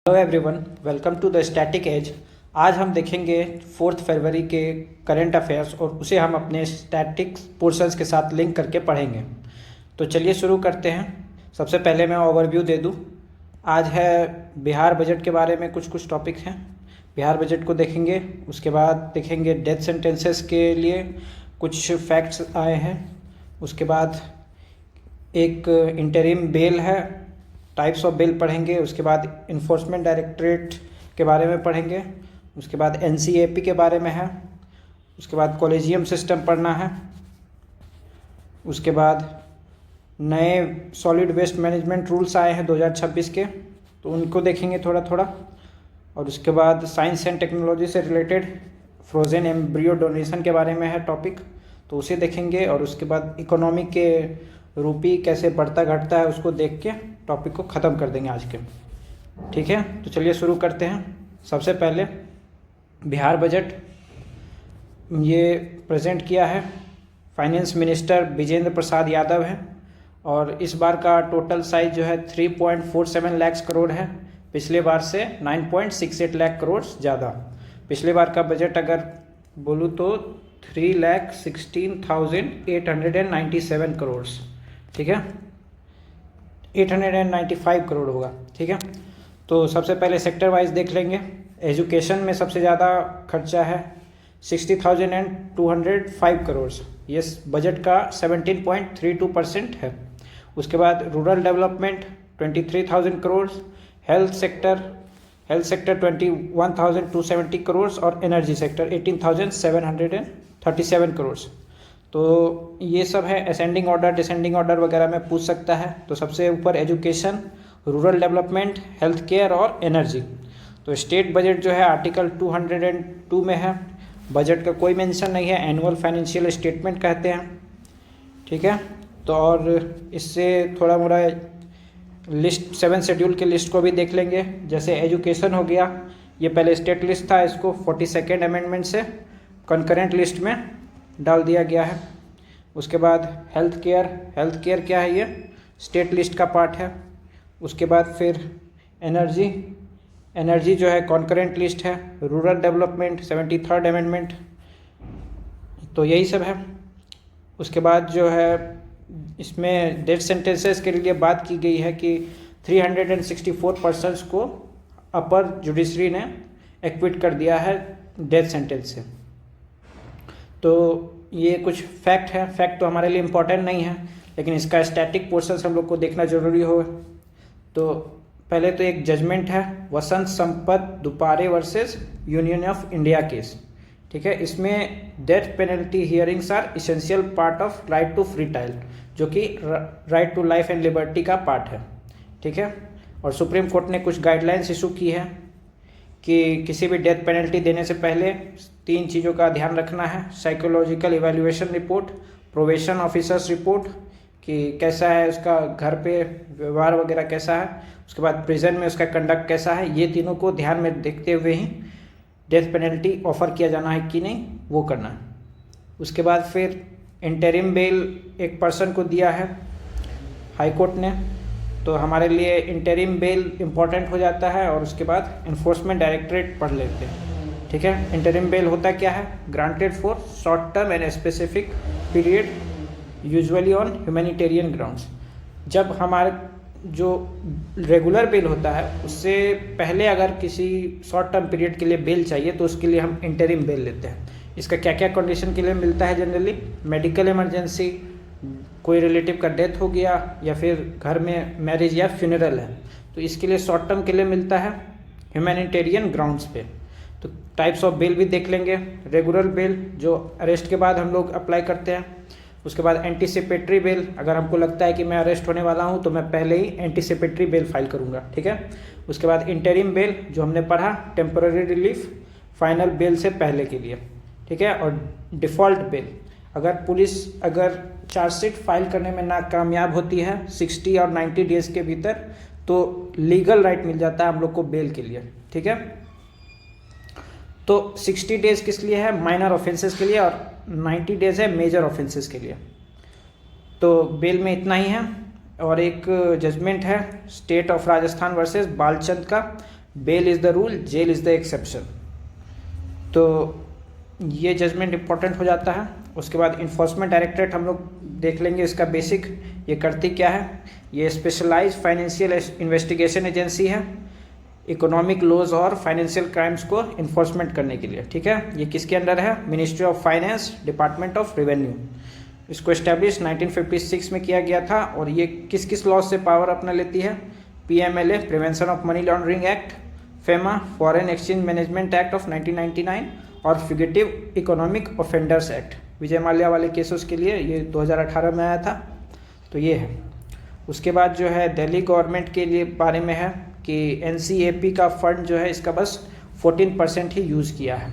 Hello everyone, welcome to the static edge. आज हम देखेंगे 4 फरवरी के करंट अफेयर्स और उसे हम अपने स्टैटिक पोर्शंस के साथ लिंक करके पढ़ेंगे। तो चलिए शुरू करते हैं। सबसे पहले मैं ओवरव्यू दे दूं। आज है बिहार बजट के बारे में कुछ टॉपिक हैं। बिहार बजट को देखेंगे, उसके बाद देखेंगे डेथ सेंटेंसेस के लिए कुछ फैक्ट्स आए हैं। उसके बाद एक इंटरिम बेल है, टाइप्स ऑफ बिल पढ़ेंगे। उसके बाद इन्फोर्समेंट डायरेक्टरेट के बारे में पढ़ेंगे। उसके बाद एनसीएपी के बारे में है। उसके बाद कॉलेजियम सिस्टम पढ़ना है। उसके बाद नए सॉलिड वेस्ट मैनेजमेंट रूल्स आए हैं 2026 के, तो उनको देखेंगे थोड़ा थोड़ा। और उसके बाद साइंस एंड टेक्नोलॉजी से रिलेटेड फ्रोज़न एम्ब्रियो डोनेशन के बारे में है टॉपिक, तो उसे देखेंगे। और उसके बाद इकोनॉमी के रूपी कैसे बढ़ता घटता है उसको देख के टॉपिक को ख़त्म कर देंगे आज के। ठीक है, तो चलिए शुरू करते हैं। सबसे पहले बिहार बजट ये प्रेजेंट किया है फाइनेंस मिनिस्टर विजेंद्र प्रसाद यादव है। और इस बार का टोटल साइज जो है 3.47 लाख करोड़ है। पिछले बार से 9.68 लाख करोड़ ज़्यादा। पिछले बार का बजट अगर बोलूँ तो 3,16,897 करोड़, ठीक है, 895 करोड़ होगा। ठीक है, तो सबसे पहले सेक्टर वाइज देख लेंगे। एजुकेशन में सबसे ज़्यादा खर्चा है 60,205 करोड़, ये बजट का 17.32% है। उसके बाद rural development 23,000 crore, health sector 21,270 crore और एनर्जी सेक्टर 18,737 करोड़। तो ये सब है। असेंडिंग ऑर्डर डिसेंडिंग ऑर्डर वगैरह में पूछ सकता है। तो सबसे ऊपर education, rural development, health care और एनर्जी। तो स्टेट बजट जो है आर्टिकल 202 में है। बजट का कोई मेंशन नहीं है, एनुअल फाइनेंशियल स्टेटमेंट कहते हैं। ठीक है, तो और इससे थोड़ा मोड़ा लिस्ट 7 शेड्यूल के लिस्ट को भी देख लेंगे। जैसे एजुकेशन हो गया, ये पहले स्टेट लिस्ट था, इसको 42nd अमेंडमेंट से कंकरेंट लिस्ट में डाल दिया गया है। उसके बाद हेल्थ केयर क्या है, ये स्टेट लिस्ट का पार्ट है। उसके बाद फिर एनर्जी जो है कॉन्करेंट लिस्ट है। Rural development 73rd amendment. तो यही सब है। उसके बाद जो है इसमें डेथ सेंटेंसेस के लिए बात की गई है कि 364 पर्सन्स को अपर जुडिशरी ने एक्विट कर दिया है डेथ सेंटेंस से। तो ये कुछ फैक्ट है। फैक्ट तो हमारे लिए इम्पोर्टेंट नहीं है, लेकिन इसका स्टैटिक पोर्शन हम लोग को देखना जरूरी हो। तो पहले तो एक जजमेंट है Vasant Sampat Dupare versus union of India case. ठीक है, इसमें death penalty hearings are essential part of right to free trial, जो कि right to life and liberty का पार्ट है। ठीक है, और सुप्रीम कोर्ट ने कुछ गाइडलाइंस इशू की है कि किसी भी डेथ पेनल्टी देने से पहले 3 चीज़ों का ध्यान रखना है। Psychological evaluation report, probation officers report कि कैसा है उसका घर पे व्यवहार वगैरह कैसा है, उसके बाद प्रिजन में उसका कंडक्ट कैसा है। ये तीनों को ध्यान में देखते हुए ही डेथ पेनल्टी ऑफर किया जाना है कि नहीं, वो करना है। उसके बाद फिर इंटरिम बेल एक पर्सन को दिया है हाई कोर्ट ने, तो हमारे लिए इंटरिम बेल इम्पॉर्टेंट हो जाता है। और उसके बाद इन्फोर्समेंट डायरेक्टरेट पढ़ लेते हैं। ठीक है, इंटरिम बेल होता क्या है? Granted for short term and specific period, usually on humanitarian grounds. जब हमारे जो रेगुलर बेल होता है उससे पहले अगर किसी शॉर्ट टर्म पीरियड के लिए बेल चाहिए तो उसके लिए हम इंटरिम बेल लेते हैं। इसका क्या क्या कंडीशन के लिए मिलता है? जनरली मेडिकल इमरजेंसी, कोई रिलेटिव का डेथ हो गया, या फिर घर में मैरिज या फ्यूनरल है, तो इसके लिए शॉर्ट टर्म के लिए मिलता है ह्यूमैनिटेरियन ग्राउंड्स पे। तो टाइप्स ऑफ बेल भी देख लेंगे। रेगुलर बेल जो अरेस्ट के बाद हम लोग अप्लाई करते हैं। उसके बाद एंटीसिपेटरी बेल, अगर हमको लगता है कि मैं अरेस्ट होने वाला हूं तो मैं पहले ही एंटीसिपेटरी बेल फाइल करूंगा। ठीक है, उसके बाद इंटरिम बेल जो हमने पढ़ा, टेम्पररी रिलीफ फाइनल बेल से पहले के लिए। ठीक है, और डिफ़ॉल्ट बेल, अगर पुलिस चार्जशीट फाइल करने में नाकामयाब होती है 60 और 90 डेज़ के भीतर, तो लीगल राइट मिल जाता है हम लोग को बेल के लिए। ठीक है, तो 60 डेज़ किस लिए है? माइनर ऑफेंसेस के लिए, और 90 डेज़ है मेजर ऑफेंसेस के लिए। तो बेल में इतना ही है। और एक जजमेंट है state of Rajasthan versus Balchand का bail is the rule, jail is the exception. तो ये जजमेंट इंपॉर्टेंट हो जाता है। उसके बाद इन्फोर्समेंट डायरेक्टरेट हम लोग देख लेंगे इसका बेसिक, ये करती क्या है। ये स्पेशलाइज्ड फाइनेंशियल इन्वेस्टिगेशन एजेंसी है इकोनॉमिक लॉज और फाइनेंशियल क्राइम्स को इन्फोर्समेंट करने के लिए, ठीक है। ये किसके अंडर है, ministry of finance, department of revenue. इसको इस्टेब्लिश 1956 में किया गया था। और ये किस किस लॉज से पावर अपना लेती है, PMLA prevention of money laundering act, FEMA foreign exchange management act of 1999 और फ्यूगिटिव economic offenders act, Vijay Mallya वाले केसेस के लिए ये 2018 में आया था। तो ये है। उसके बाद जो है दिल्ली गवर्नमेंट के लिए बारे में है कि NCAP का फंड जो है इसका बस 14% ही यूज़ किया है।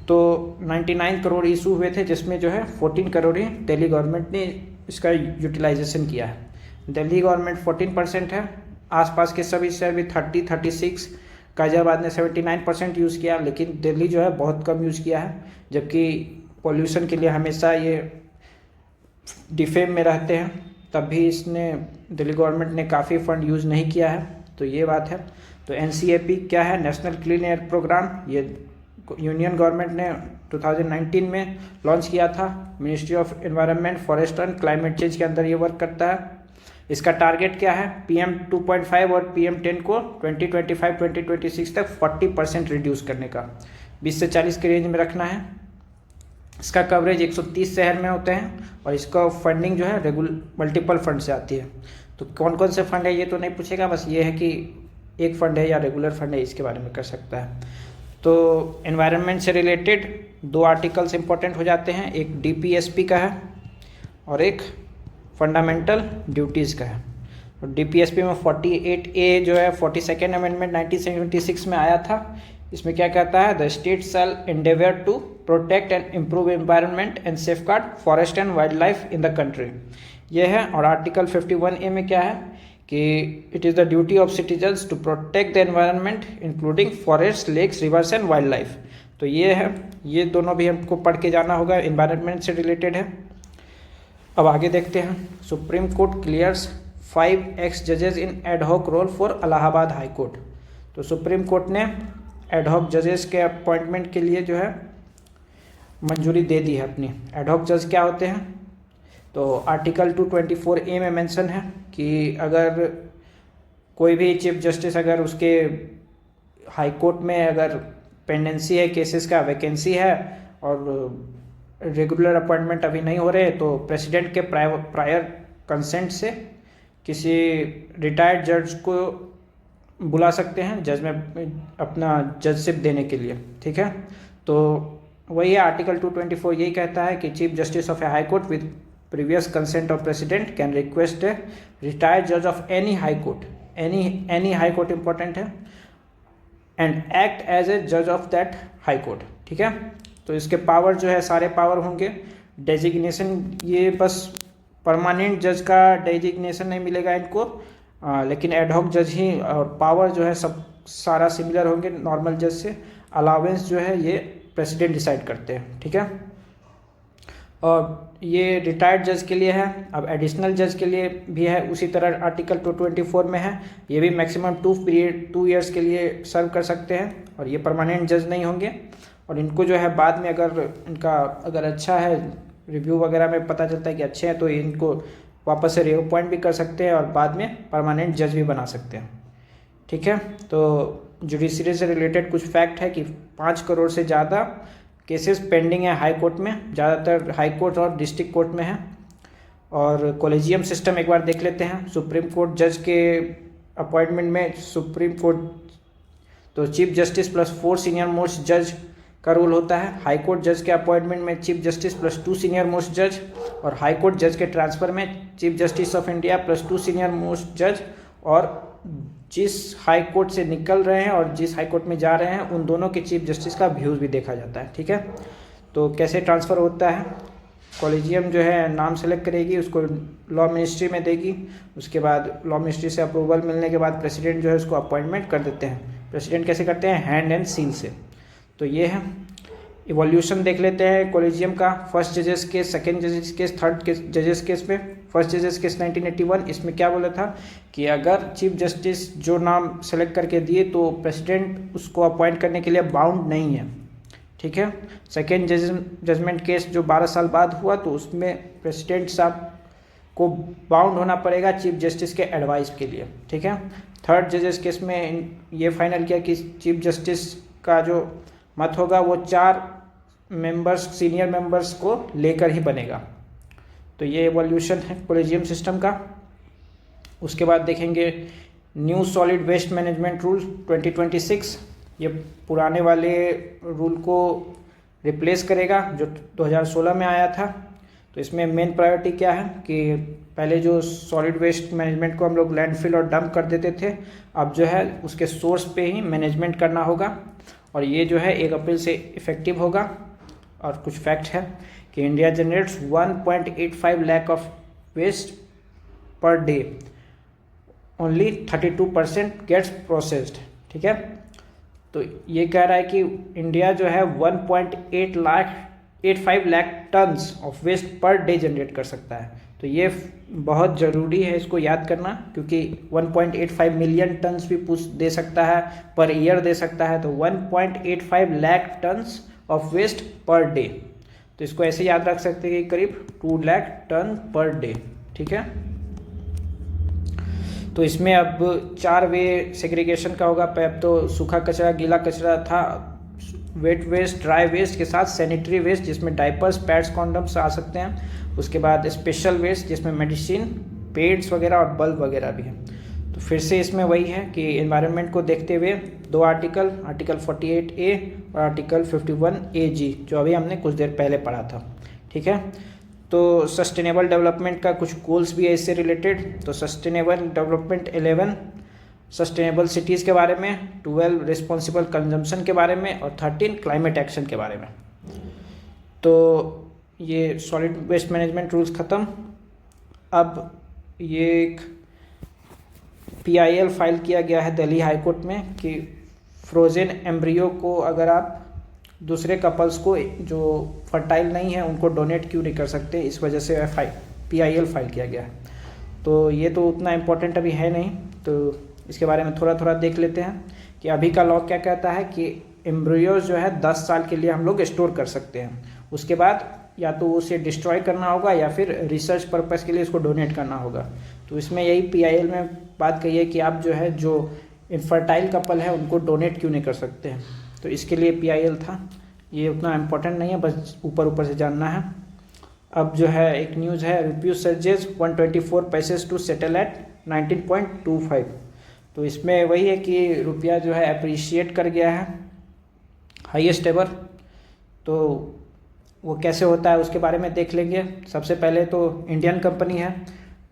तो 99 करोड़ इशू हुए थे जिसमें जो है 14 करोड़ ही दिल्ली गवर्नमेंट ने इसका यूटिलाइजेशन किया है। दिल्ली गवर्नमेंट 14% है, आसपास के सभी शहर भी 30-36, गाजियाबाद ने 79% यूज़ किया, लेकिन दिल्ली जो है बहुत कम यूज़ किया है। जबकि पॉल्यूशन के लिए हमेशा ये डिफेम में रहते हैं, तब भी इसने दिल्ली गवर्नमेंट ने काफ़ी फंड यूज़ नहीं किया है। तो ये बात है। तो NCAP क्या है, नेशनल क्लीन एयर प्रोग्राम, ये यूनियन गवर्नमेंट ने 2019 में लॉन्च किया था। Ministry of environment, forest and climate change के अंदर ये वर्क करता है। इसका टारगेट क्या है, PM 2.5 और PM 10 को 2025-2026 तक 40% रिड्यूस करने का, 20 से 40 के रेंज में रखना है। इसका कवरेज 130 शहर में होते हैं और इसका फंडिंग जो है मल्टीपल फंड से आती है। तो कौन कौन से फंड है ये तो नहीं पूछेगा, बस ये है कि एक फंड है या रेगुलर फंड है, इसके बारे में कर सकता है। तो एनवायरनमेंट से रिलेटेड 2 आर्टिकल्स इंपॉर्टेंट हो जाते हैं, एक DPSP का है और एक फंडामेंटल ड्यूटीज़ का है। तो DPSP में 48A जो है 42nd अमेंडमेंट 1976 में आया था। इसमें क्या कहता है, the state shall endeavour to protect and improve environment and safeguard forest and wild life in the country, ये है। और आर्टिकल 51A में क्या है कि it is the duty of citizens to protect the environment including forest, lakes, rivers and wild life. तो ये है, ये दोनों भी हमको पढ़ के जाना होगा, एनवायरनमेंट से रिलेटेड है। अब आगे देखते हैं। सुप्रीम कोर्ट क्लियर्स 5 एक्स जजेस in ad hoc role for Allahabad high court. तो सुप्रीम कोर्ट ने एडहॉक जजेस के अपॉइंटमेंट के लिए जो है मंजूरी दे दी है अपनी। एडहॉक जज क्या होते हैं, तो आर्टिकल 224A में मेंशन है कि अगर कोई भी चीफ जस्टिस अगर उसके हाई कोर्ट में अगर पेंडेंसी है केसेस का, वैकेंसी है और रेगुलर अपॉइंटमेंट अभी नहीं हो रहे, तो प्रेसिडेंट के प्रायर कंसेंट से किसी रिटायर्ड जज को बुला सकते हैं जज में अपना जजशिप देने के लिए, ठीक है। तो वही है आर्टिकल 224 यही कहता है कि chief justice of a high court with previous consent of president can request a retired जज of any high court, any high court important है, एंड एक्ट एज ए जज ऑफ दैट हाई कोर्ट, ठीक है। तो इसके power जो है सारे पावर होंगे। डेजिग्नेशन, ये बस परमानेंट जज का डेजिग्नेशन नहीं मिलेगा इनको, लेकिन एडहॉक जज ही, और पावर जो है सब सारा सिमिलर होंगे नॉर्मल जज से। अलाउंस जो है ये प्रेसिडेंट डिसाइड करते हैं, ठीक है। और ये रिटायर्ड जज के लिए है। अब एडिशनल जज के लिए भी है, उसी तरह आर्टिकल 224 में है। ये भी मैक्सिमम 2 ईयर्स के लिए सर्व कर सकते हैं और ये परमानेंट जज नहीं होंगे। और इनको जो है बाद में अगर इनका अगर अच्छा है, रिव्यू वगैरह में पता चलता है कि अच्छे हैं, तो इनको वापस से रीअपॉइंट भी कर सकते हैं और बाद में परमानेंट जज भी बना सकते हैं, ठीक है। तो जुडिशरी से रिलेटेड कुछ फैक्ट है कि 5 करोड़ से ज़्यादा केसेस पेंडिंग है हाई कोर्ट में, ज़्यादातर हाई कोर्ट और डिस्ट्रिक्ट कोर्ट में है। और कॉलेजियम सिस्टम एक बार देख लेते हैं। सुप्रीम कोर्ट जज के अपॉइंटमेंट में सुप्रीम कोर्ट तो chief justice plus 4 senior most जज का रोल होता है। हाई कोर्ट जज के अपॉइंटमेंट में chief justice plus 2 senior most जज, और हाई कोर्ट जज के ट्रांसफ़र में chief justice of India plus 2 senior most जज, और जिस हाई कोर्ट से निकल रहे हैं और जिस हाई कोर्ट में जा रहे हैं उन दोनों के चीफ जस्टिस का व्यूज़ भी देखा जाता है, ठीक है। तो कैसे ट्रांसफ़र होता है, कॉलेजियम जो है नाम सेलेक्ट करेगी, उसको लॉ मिनिस्ट्री में देगी, उसके बाद लॉ मिनिस्ट्री से अप्रूवल मिलने के बाद प्रेसिडेंट जो है उसको अपॉइंटमेंट कर देते हैं। प्रेसिडेंट कैसे करते हैं, हैंड एंड सील से। तो ये है। इवोल्यूशन देख लेते हैं कॉलेजियम का, फर्स्ट जजेस केस, सेकेंड जजेस केस, थर्ड जजेस केस में। फर्स्ट जजेस केस 1981, इसमें क्या बोला था कि अगर चीफ जस्टिस जो नाम सेलेक्ट करके दिए तो प्रेसिडेंट उसको अपॉइंट करने के लिए बाउंड नहीं है, ठीक है। सेकेंड जजमेंट केस जो 12 साल बाद हुआ तो उसमें प्रेसिडेंट साहब को बाउंड होना पड़ेगा चीफ जस्टिस के एडवाइस के लिए, ठीक है। थर्ड जजेस केस में ये फाइनल किया कि चीफ जस्टिस का जो मत होगा वो 4 मेंबर्स, सीनियर मेंबर्स को लेकर ही बनेगा। तो ये एवोल्यूशन है कोलेजियम सिस्टम का। उसके बाद देखेंगे new solid waste management rule 2026, ये पुराने वाले रूल को रिप्लेस करेगा जो 2016 में आया था। तो इसमें मेन प्रायोरिटी क्या है कि पहले जो सॉलिड वेस्ट मैनेजमेंट को हम लोग लैंडफिल और डंप कर देते थे, अब जो है उसके सोर्स पे ही मैनेजमेंट करना होगा और ये जो है 1 अप्रैल से इफ़ेक्टिव होगा। और कुछ फैक्ट है कि India generates 1.85 lakh of waste per day, only 32% gets processed, ठीक है। तो ये कह रहा है कि इंडिया जो है 1.85 lakh tons of waste per day generate कर सकता है। तो ये बहुत ज़रूरी है इसको याद करना, क्योंकि 1.85 मिलियन टन्स भी पुश दे सकता है, पर ईयर दे सकता है। तो 1.85 lakh tons of waste per day, तो इसको ऐसे याद रख सकते हैं कि करीब 2 लाख टन पर डे, ठीक है। तो इसमें अब 4 वे सेग्रीगेशन का होगा। अब तो सूखा कचरा, गीला कचरा था, वेट वेस्ट, ड्राई वेस्ट के साथ सैनिटरी वेस्ट जिसमें डाइपर्स, पैड्स, कॉन्डम्स आ सकते हैं। उसके बाद स्पेशल वेस्ट जिसमें मेडिसिन, पेड्स वगैरह और बल्ब वगैरह भी है। तो फिर से इसमें वही है कि एनवायरनमेंट को देखते हुए 2 आर्टिकल 48A और आर्टिकल 51AG जो अभी हमने कुछ देर पहले पढ़ा था, ठीक है। तो सस्टेनेबल डेवलपमेंट का कुछ गोल्स भी है इससे रिलेटेड। तो सस्टेनेबल डेवलपमेंट 11 सस्टेनेबल सिटीज़ के बारे में, 12 रिस्पॉन्सिबल कंजम्पशन के बारे में और 13 क्लाइमेट एक्शन के बारे में। तो ये सॉलिड वेस्ट मैनेजमेंट रूल्स ख़त्म। अब ये एक PIL फाइल किया गया है दिल्ली हाई कोर्ट में कि फ्रोज़न एम्ब्रियो को अगर आप दूसरे कपल्स को जो फर्टाइल नहीं है उनको डोनेट क्यों नहीं कर सकते, इस वजह से PIL फाइल किया गया है। तो ये तो उतना इम्पोर्टेंट अभी है नहीं, तो इसके बारे में थोड़ा थोड़ा देख लेते हैं कि अभी का लॉ क्या कहता है कि एम्ब्रियोज जो है 10 साल के लिए हम लोग स्टोर कर सकते हैं। उसके बाद या तो उसे डिस्ट्रॉय करना होगा या फिर रिसर्च पर्पस के लिए इसको डोनेट करना होगा। तो इसमें यही PIL में बात कही है कि आप जो है जो इनफर्टाइल कपल है उनको डोनेट क्यों नहीं कर सकते हैं। तो इसके लिए PIL था, ये उतना इम्पोर्टेंट नहीं है, बस ऊपर ऊपर से जानना है। अब जो है एक न्यूज़ है, रुपीज सर्जेस 124 पैसेस टू सेटल एट 19.25। तो इसमें वही है कि रुपया जो है अप्रिशिएट कर गया है हाईएस्ट एवर। तो वो कैसे होता है उसके बारे में देख लेंगे। सबसे पहले तो इंडियन कंपनी है,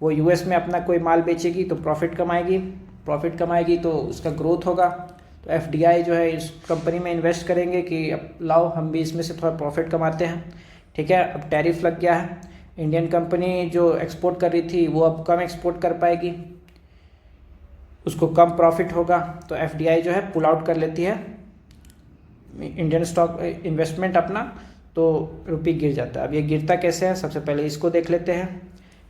वो US में अपना कोई माल बेचेगी तो प्रॉफिट कमाएगी तो उसका ग्रोथ होगा। तो FDI जो है इस कंपनी में इन्वेस्ट करेंगे कि अब लाओ हम भी इसमें से थोड़ा प्रॉफिट कमाते हैं, ठीक है। अब टैरिफ लग गया है, इंडियन कंपनी जो एक्सपोर्ट कर रही थी वो अब कम एक्सपोर्ट कर पाएगी, उसको कम प्रॉफिट होगा। तो FDI जो है पुल आउट कर लेती है इंडियन स्टॉक इन्वेस्टमेंट अपना, तो रुपये गिर जाता है। अब ये गिरता कैसे है, सबसे पहले इसको देख लेते हैं।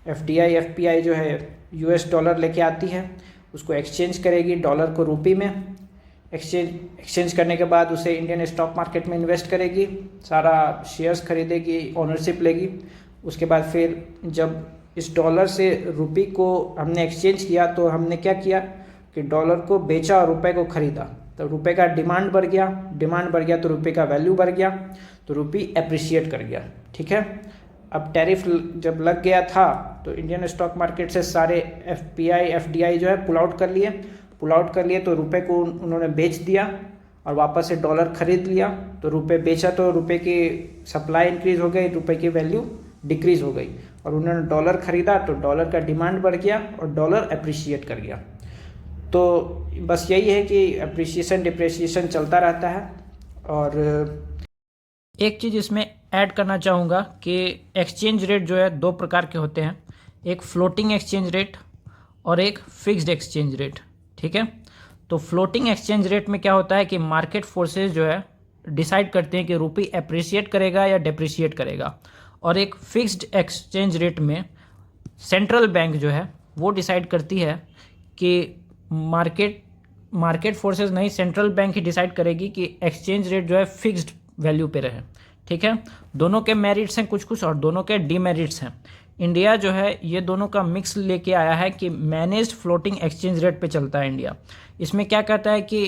FDI FPI जो है US डॉलर लेके आती है, उसको एक्सचेंज करेगी डॉलर को रुपये में, एक्सचेंज करने के बाद उसे इंडियन स्टॉक मार्केट में इन्वेस्ट करेगी, सारा शेयर्स खरीदेगी, ओनरशिप लेगी। उसके बाद फिर जब इस डॉलर से रुपये को हमने एक्सचेंज किया तो हमने क्या किया कि डॉलर को बेचा और रुपए को ख़रीदा, तो रुपए का डिमांड बढ़ गया तो रुपए का वैल्यू बढ़ गया, तो रुपये अप्रिशिएट कर गया, ठीक है। अब टैरिफ जब लग गया था तो इंडियन स्टॉक मार्केट से सारे FPI FDI जो है पुल आउट कर लिए तो रुपए को उन्होंने बेच दिया और वापस से डॉलर खरीद लिया। तो रुपए बेचा तो रुपए की सप्लाई इंक्रीज़ हो गई, रुपए की वैल्यू डिक्रीज़ हो गई, और उन्होंने डॉलर ख़रीदा तो डॉलर का डिमांड बढ़ गया और डॉलर अप्रिशिएट कर गया। तो बस यही है कि अप्रिसिएशन डिप्रिसिएशन चलता रहता है। और एक चीज़ इसमें ऐड करना चाहूँगा कि एक्सचेंज रेट जो है 2 प्रकार के होते हैं, एक फ्लोटिंग एक्सचेंज रेट और एक फिक्स्ड एक्सचेंज रेट, ठीक है। तो फ्लोटिंग एक्सचेंज रेट में क्या होता है कि मार्केट फोर्सेस जो है डिसाइड करते हैं कि रुपये अप्रिशिएट करेगा या डिप्रिशिएट करेगा, और एक फिक्स्ड एक्सचेंज रेट में सेंट्रल बैंक जो है वो डिसाइड करती है कि मार्केट फोर्सेस नहीं, सेंट्रल बैंक ही डिसाइड करेगी कि एक्सचेंज रेट जो है फिक्स्ड वैल्यू पे रहे। ठीक है, दोनों के मेरिट्स हैं कुछ कुछ और दोनों के डीमेरिट्स हैं। इंडिया जो है ये दोनों का मिक्स लेके आया है कि मैनेज्ड फ्लोटिंग एक्सचेंज रेट पे चलता है इंडिया। इसमें क्या कहता है कि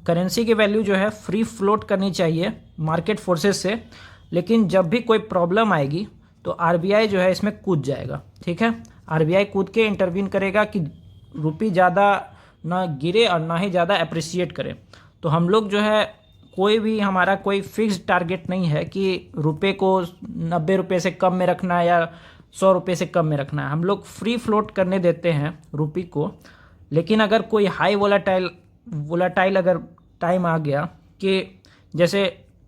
करेंसी की वैल्यू जो है फ्री फ्लोट करनी चाहिए मार्केट फोर्सेस से, लेकिन जब भी कोई प्रॉब्लम आएगी तो आरबीआई जो है इसमें कूद जाएगा। ठीक है, आरबीआई कूद के इंटरवीन करेगा कि रुपये ज़्यादा ना गिरे और ना ही ज़्यादा अप्रिसिएट करे। तो हम लोग जो है कोई भी हमारा कोई फिक्स्ड टारगेट नहीं है कि रुपये को 90 रुपये से कम में रखना है या 100 रुपये से कम में रखना है। हम लोग फ्री फ्लोट करने देते हैं रुपये को, लेकिन अगर कोई हाई वोलाटाइल अगर टाइम आ गया कि जैसे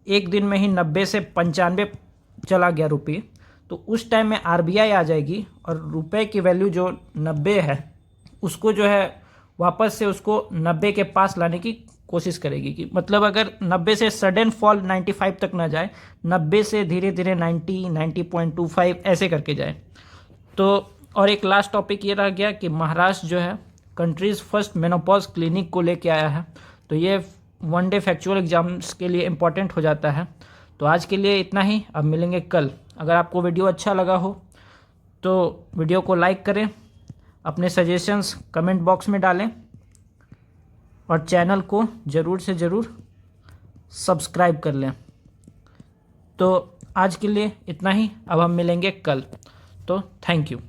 एक दिन में ही 90 से 95 चला गया रुपये, तो उस टाइम में आरबीआई आ जाएगी और रुपए की वैल्यू जो 90 है उसको जो है वापस से उसको 90 के पास लाने की कोशिश करेगी। कि मतलब अगर 90 से सडन फॉल 95 तक ना जाए, 90 से धीरे धीरे 90.25 ऐसे करके जाए। तो और एक लास्ट टॉपिक ये रह गया कि महाराष्ट्र जो है कंट्रीज़ फर्स्ट मेनोपॉज क्लिनिक को लेके आया है। तो ये वन डे फैक्चुअल एग्जाम्स के लिए इम्पॉर्टेंट हो जाता है। तो आज के लिए इतना ही, अब मिलेंगे कल। अगर आपको वीडियो अच्छा लगा हो तो वीडियो को लाइक करें, अपने सजेशंस कमेंट बॉक्स में डालें और चैनल को ज़रूर से ज़रूर सब्सक्राइब कर लें। तो आज के लिए इतना ही, अब हम मिलेंगे कल। तो थैंक यू।